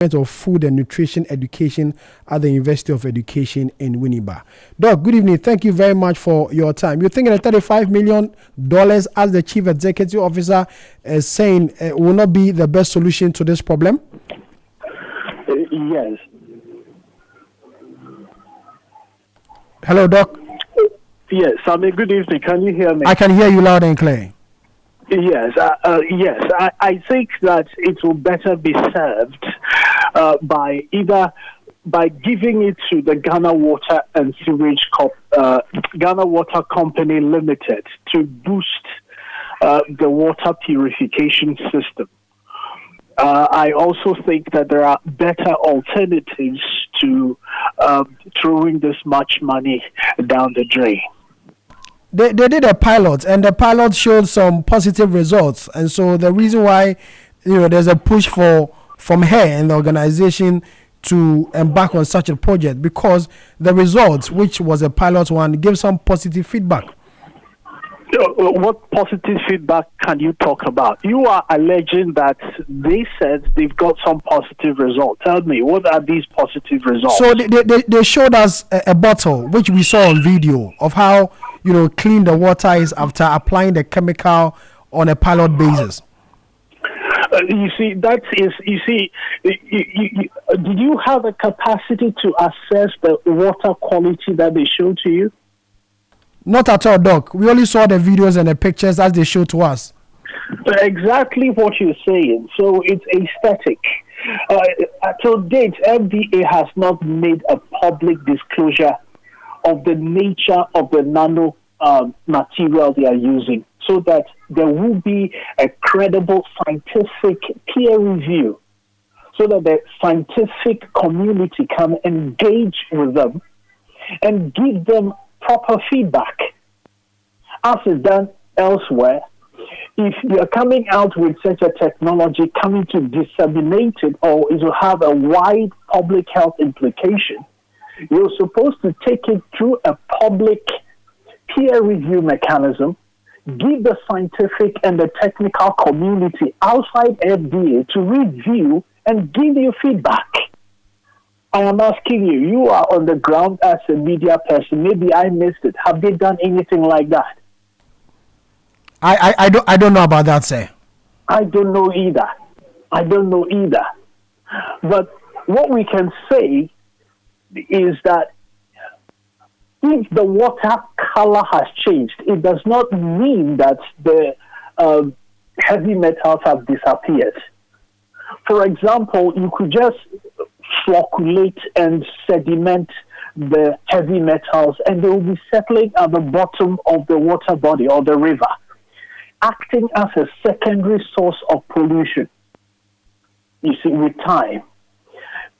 of Food and Nutrition Education at the University of Education in Winneba. Doc, good evening. Thank you very much for your time. You're thinking that $35 million, as the Chief Executive Officer is saying, will not be the best solution to this problem? Yes. Hello, Doc. Yes, Sammy, good evening. Can you hear me? I can hear you loud and clear. Yes, I think that it will better be served by giving it to the Ghana Water and Sewage Ghana Water Company Limited to boost the water purification system. I also think that there are better alternatives to throwing this much money down the drain. They did a pilot, and the pilot showed some positive results, and so the reason why there's a push from her and the organization to embark on such a project, because the results, which was a pilot one, gave some positive feedback. What positive feedback can you talk about? You are alleging that they said they've got some positive results. Tell me, what are these positive results? So they showed us a bottle, which we saw on video, of how clean the water is after applying the chemical on a pilot basis. Did you have a capacity to assess the water quality that they showed to you? Not at all, Doc. We only saw the videos and the pictures as they showed to us. Exactly what you're saying. So it's aesthetic. To date, FDA has not made a public disclosure of the nature of the nano material they are using, so that there will be a credible scientific peer review, so that the scientific community can engage with them and give them proper feedback. As is done elsewhere, if you're coming out with such a technology, coming to disseminate it or is to have a wide public health implication, you're supposed to take it through a public peer review mechanism, give the scientific and the technical community outside FDA to review and give you feedback. I am asking you, you are on the ground as a media person. Maybe I missed it. Have they done anything like that? I don't know about that, sir. I don't know either. But what we can say is that if the water color has changed, it does not mean that the heavy metals have disappeared. For example, you could just flocculate and sediment the heavy metals, and they will be settling at the bottom of the water body or the river, acting as a secondary source of pollution. You see, with time.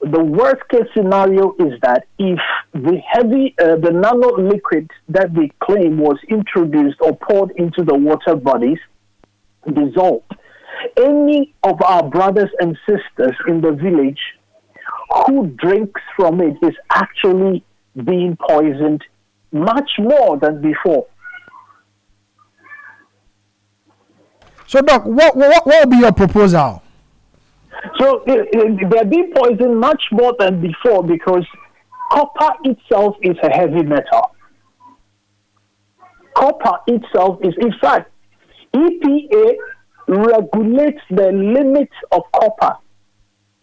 The worst case scenario is that if the nano liquid that they claim was introduced or poured into the water bodies dissolved, any of our brothers and sisters in the village who drinks from it is actually being poisoned much more than before. So, Doc, what will be your proposal? So they're being poisoned much more than before because copper itself is a heavy metal. Copper itself is, in fact, EPA regulates the limit of copper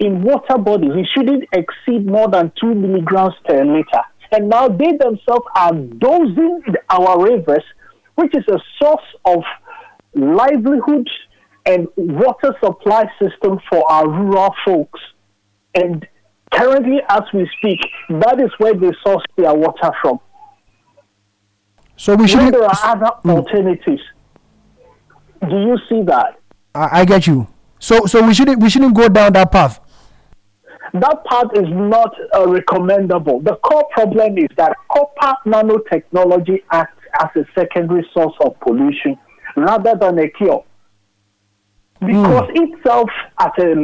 in water bodies. It shouldn't exceed more than 2 milligrams per liter. And now they themselves are dosing our rivers, which is a source of livelihood and water supply system for our rural folks. And currently, as we speak, that is where they source their water from. So we should. There are other alternatives. Do you see that? I get you. So we shouldn't go down that path. That path is not recommendable. The core problem is that copper nanotechnology acts as a secondary source of pollution rather than a cure. Because itself at the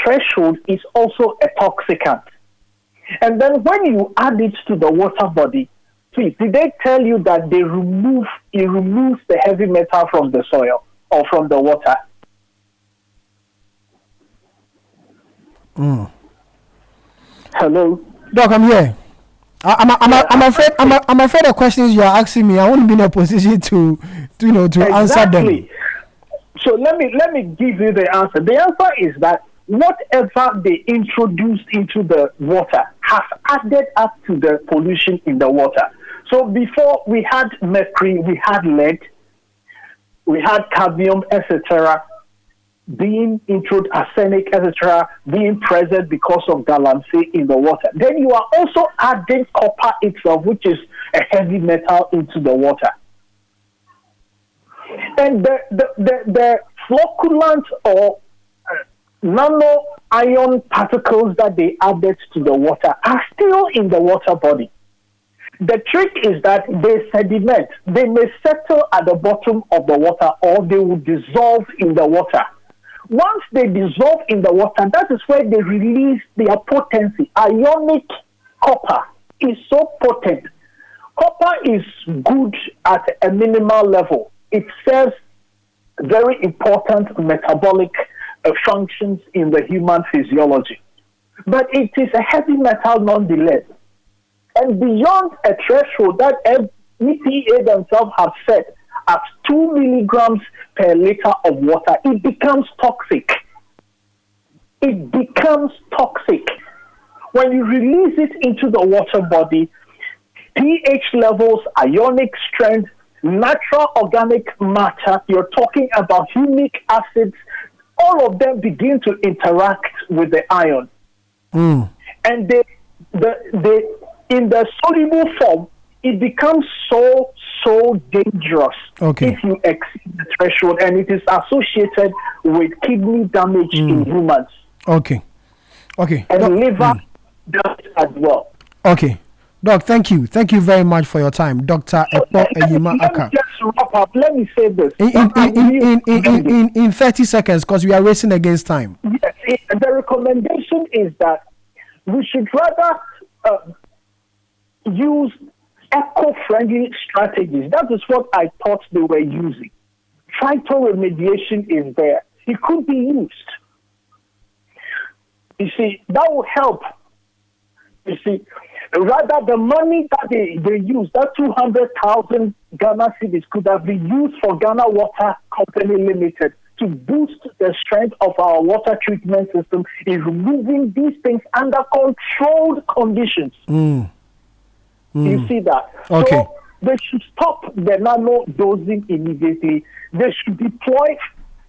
threshold is also a toxicant. And then when you add it to the water body, please, did they tell you that it removes the heavy metal from the soil or from the water? Hello. Doc, I'm here. I'm afraid the questions you are asking me, I won't be in a position to answer them. So let me give you the answer. The answer is that whatever they introduced into the water has added up to the pollution in the water. So before we had mercury, we had lead, we had cadmium, etc., being introduced, arsenic, etc., being present because of galamsey in the water. Then you are also adding copper itself, which is a heavy metal, into the water. And the flocculant or nano ion particles that they added to the water are still in the water body. The trick is that they sediment. They may settle at the bottom of the water, or they will dissolve in the water. Once they dissolve in the water, that is where they release their potency. Ionic copper is so potent. Copper is good at a minimal level. It serves very important metabolic functions in the human physiology. But it is a heavy metal nonetheless. And beyond a threshold that EPA themselves have set at 2 milligrams per liter of water, it becomes toxic. It becomes toxic. When you release it into the water body, pH levels, ionic strength, natural organic matter, you're talking about humic acids, all of them begin to interact with the ion. And they in the soluble form, it becomes so dangerous if you exceed the threshold, and it is associated with kidney damage in humans. Okay. And liver damage as well. Okay. Doc, thank you. Thank you very much for your time. Dr. Ekpor Anyimah-Ackah. Let me just wrap up. Let me say this. In 30 seconds, because we are racing against time. Yes. The recommendation is that we should rather use eco-friendly strategies. That is what I thought they were using. Phytoremediation is there. It could be used. You see, that will help. You see, rather the money that they use, that 200,000 Ghana cedis, could have been used for Ghana Water Company Limited to boost the strength of our water treatment system in removing these things under controlled conditions. You see that? Okay. So they should stop the nano dosing immediately. They should deploy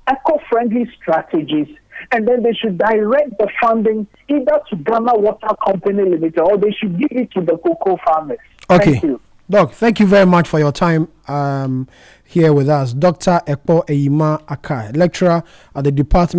eco-friendly strategies, and then they should direct the funding either to Ghana Water Company Limited, or they should give it to the cocoa farmers. Okay. Thank you. Doc, thank you very much for your time here with us. Dr. Ekpor Anyimah-Ackah, lecturer at the Department